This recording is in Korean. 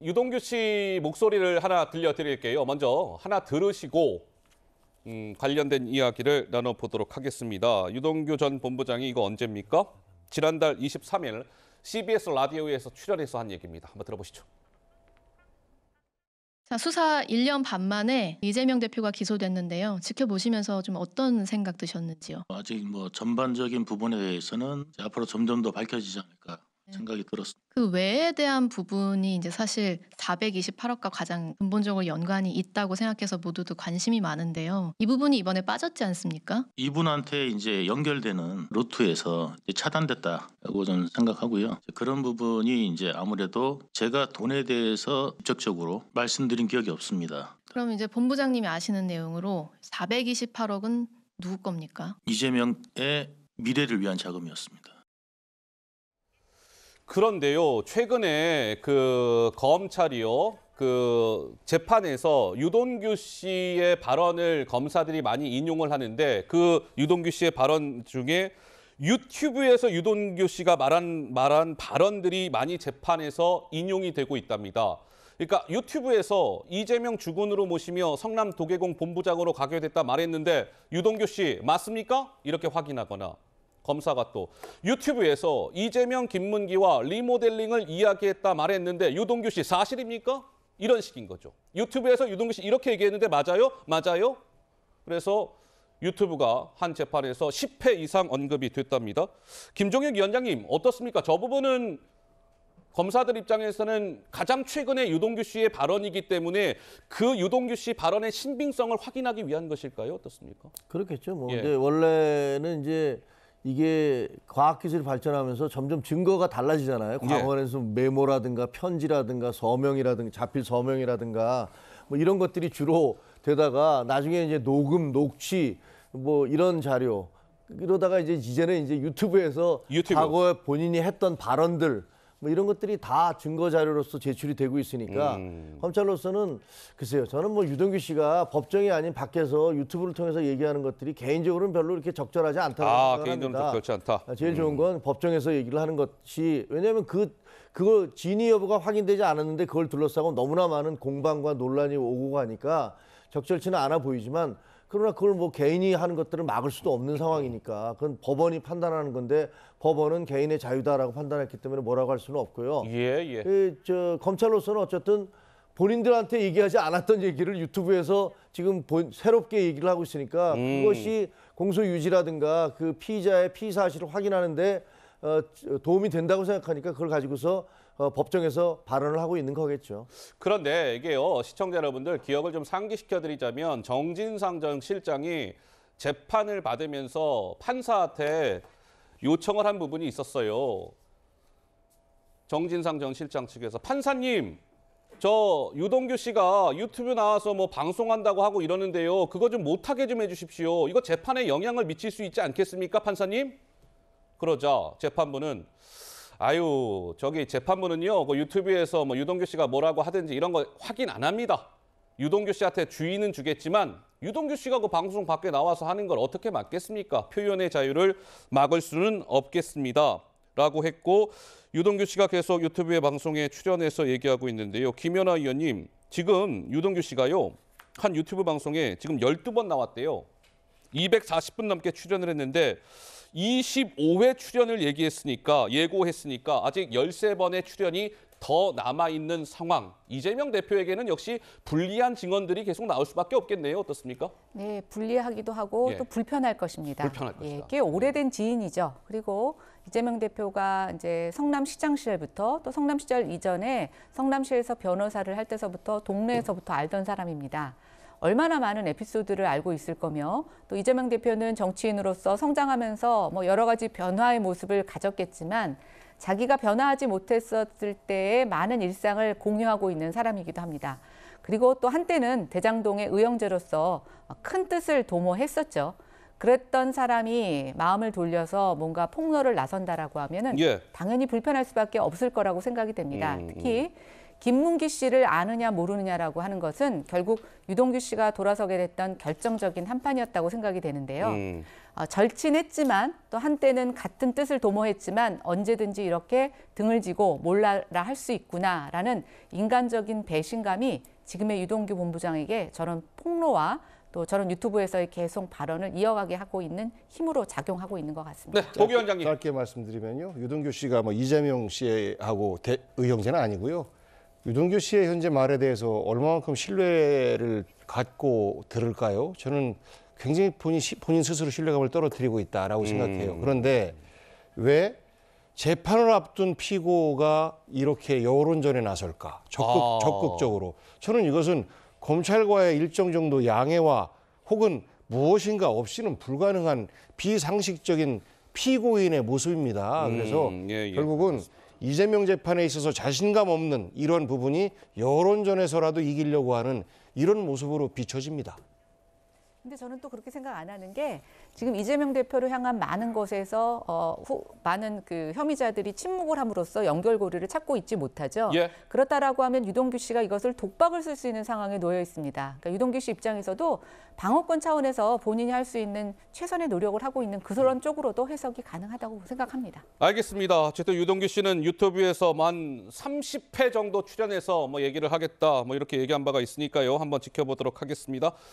유동규 씨 목소리를 하나 들려드릴게요. 먼저 하나 들으시고 관련된 이야기를 나눠보도록 하겠습니다. 유동규 전 본부장이 이거 언제입니까? 지난달 23일 CBS 라디오에서 출연해서 한 얘기입니다. 한번 들어보시죠. 자, 수사 1년 반 만에 이재명 대표가 기소됐는데요. 지켜보시면서 좀 어떤 생각 드셨는지요? 아직 전반적인 부분에 대해서는 앞으로 점점 더 밝혀지지 않을까 생각이 들었습니다. 그 외에 대한 부분이 이제 사실 428억과 가장 근본적으로 연관이 있다고 생각해서 모두도 관심이 많은데요. 이 부분이 이번에 빠졌지 않습니까? 이분한테 이제 연결되는 루트에서 이제 차단됐다고 저는 생각하고요. 그런 부분이 이제 아무래도 제가 돈에 대해서 직접적으로 말씀드린 기억이 없습니다. 그럼 이제 본부장님이 아시는 내용으로 428억은 누구 겁니까? 이재명의 미래를 위한 자금이었습니다. 그런데요, 최근에 그 검찰이요, 그 재판에서 유동규 씨의 발언을 검사들이 많이 인용을 하는데 그 유동규 씨의 발언 중에 유튜브에서 유동규 씨가 말한 발언들이 많이 재판에서 인용이 되고 있답니다. 그러니까 유튜브에서 이재명 주군으로 모시며 성남 도계공 본부장으로 가게 됐다 말했는데 유동규 씨 맞습니까? 이렇게 확인하거나 검사가 또 유튜브에서 이재명 김문기와 리모델링을 이야기했다 말했는데 유동규 씨 사실입니까? 이런 식인 거죠. 유튜브에서 유동규 씨 이렇게 얘기했는데 맞아요? 맞아요? 그래서 유튜브가 한 재판에서 10회 이상 언급이 됐답니다. 김종혁 위원장님 어떻습니까? 저 부분은 검사들 입장에서는 가장 최근에 유동규 씨의 발언이기 때문에 그 유동규 씨 발언의 신빙성을 확인하기 위한 것일까요? 어떻습니까? 그렇겠죠. 예. 근데 원래는 이제 이게 과학기술이 발전하면서 점점 증거가 달라지잖아요. 과거에는 메모라든가 편지라든가 서명이라든가 자필 서명이라든가 뭐 이런 것들이 주로 되다가 나중에 이제 녹음, 녹취 뭐 이런 자료 이러다가 이제는 유튜브에서 과거에 본인이 했던 발언들 뭐 이런 것들이 다 증거 자료로서 제출이 되고 있으니까 검찰로서는 글쎄요. 저는 뭐 유동규 씨가 법정이 아닌 밖에서 유튜브를 통해서 얘기하는 것들이 개인적으로는 별로 이렇게 적절하지 않다고 생각합니다. 개인적으로는 적절치 않다. 제일 좋은 건 법정에서 얘기를 하는 것이 왜냐하면 그거 진위 여부가 확인되지 않았는데 그걸 둘러싸고 너무나 많은 공방과 논란이 오고 가니까 적절치는 않아 보이지만 그러나 그걸 뭐 개인이 하는 것들을 막을 수도 없는 상황이니까 그건 법원이 판단하는 건데 법원은 개인의 자유다라고 판단했기 때문에 뭐라고 할 수는 없고요. 검찰로서는 어쨌든 본인들한테 얘기하지 않았던 얘기를 유튜브에서 지금 새롭게 얘기를 하고 있으니까 그것이 공소유지라든가 그 피의자의 피의 사실을 확인하는데 도움이 된다고 생각하니까 그걸 가지고서 법정에서 발언을 하고 있는 거겠죠. 그런데 이게요, 시청자 여러분들 기억을 좀 상기시켜드리자면 정진상 전 실장이 재판을 받으면서 판사한테 요청을 한 부분이 있었어요. 정진상 전 실장 측에서 판사님, 저 유동규 씨가 유튜브 나와서 뭐 방송한다고 하고 이러는데요. 그거 좀 못하게 좀 해주십시오. 이거 재판에 영향을 미칠 수 있지 않겠습니까, 판사님? 그러자 재판부는 저기 재판부는요, 그 유튜브에서 뭐 유동규 씨가 뭐라고 하든지 이런 거 확인 안 합니다. 유동규 씨한테 주의는 주겠지만 유동규 씨가 그 방송 밖에 나와서 하는 걸 어떻게 막겠습니까? 표현의 자유를 막을 수는 없겠습니다. 라고 했고 유동규 씨가 계속 유튜브의 방송에 출연해서 얘기하고 있는데요. 김연아 의원님, 지금 유동규 씨가요, 한 유튜브 방송에 지금 12번 나왔대요. 240분 넘게 출연을 했는데 25회 출연을 예고했으니까 아직 13번의 출연이 더 남아있는 상황. 이재명 대표에게는 역시 불리한 증언들이 계속 나올 수밖에 없겠네요. 어떻습니까? 네, 불리하기도 하고 또 불편할 것입니다. 불편할 것이다. 꽤 오래된 지인이죠. 그리고 이재명 대표가 이제 성남시장 시절부터 또 성남시절 이전에 성남시에서 변호사를 할 때서부터 동네에서부터 알던 사람입니다. 얼마나 많은 에피소드를 알고 있을 거며 또 이재명 대표는 정치인으로서 성장하면서 뭐 여러 가지 변화의 모습을 가졌겠지만 자기가 변화하지 못했었을 때의 많은 일상을 공유하고 있는 사람이기도 합니다. 그리고 또 한때는 대장동의 의형제로서 큰 뜻을 도모했었죠. 그랬던 사람이 마음을 돌려서 뭔가 폭로를 나선다라고 하면은 당연히 불편할 수밖에 없을 거라고 생각이 됩니다. 특히 김문기 씨를 아느냐 모르느냐라고 하는 것은 결국 유동규 씨가 돌아서게 됐던 결정적인 한판이었다고 생각이 되는데요. 절친했지만 또 한때는 같은 뜻을 도모했지만 언제든지 이렇게 등을 지고 몰라라 할 수 있구나라는 인간적인 배신감이 지금의 유동규 본부장에게 저런 폭로와 또 저런 유튜브에서의 계속 발언을 이어가게 하고 있는 힘으로 작용하고 있는 것 같습니다. 네, 복 위원장님. 짧게 말씀드리면요. 유동규 씨가 뭐 이재명 씨하고 의형제는 아니고요. 유동규 씨의 현재 말에 대해서 얼마만큼 신뢰를 갖고 들을까요? 저는 굉장히 본인 스스로 신뢰감을 떨어뜨리고 있다라고 생각해요. 그런데 왜 재판을 앞둔 피고가 이렇게 여론전에 나설까? 적극적으로. 저는 이것은 검찰과의 일정 정도 양해와 혹은 무엇인가 없이는 불가능한 비상식적인 피고인의 모습입니다. 그래서 예. 결국은 이재명 재판에 있어서 자신감 없는 이런 부분이 여론전에서라도 이기려고 하는 이런 모습으로 비춰집니다. 근데 저는 또 그렇게 생각 안 하는 게 지금 이재명 대표를 향한 많은 것에서 많은 그 혐의자들이 침묵을 함으로써 연결고리를 찾고 있지 못하죠. 예. 그렇다라고 하면 유동규 씨가 이것을 독박을 쓸 수 있는 상황에 놓여 있습니다. 그러니까 유동규 씨 입장에서도 방어권 차원에서 본인이 할 수 있는 최선의 노력을 하고 있는 그런 쪽으로도 해석이 가능하다고 생각합니다. 알겠습니다. 어쨌든 유동규 씨는 유튜브에서 만 30회 정도 출연해서 뭐 얘기를 하겠다, 뭐 이렇게 얘기한 바가 있으니까요. 한번 지켜보도록 하겠습니다.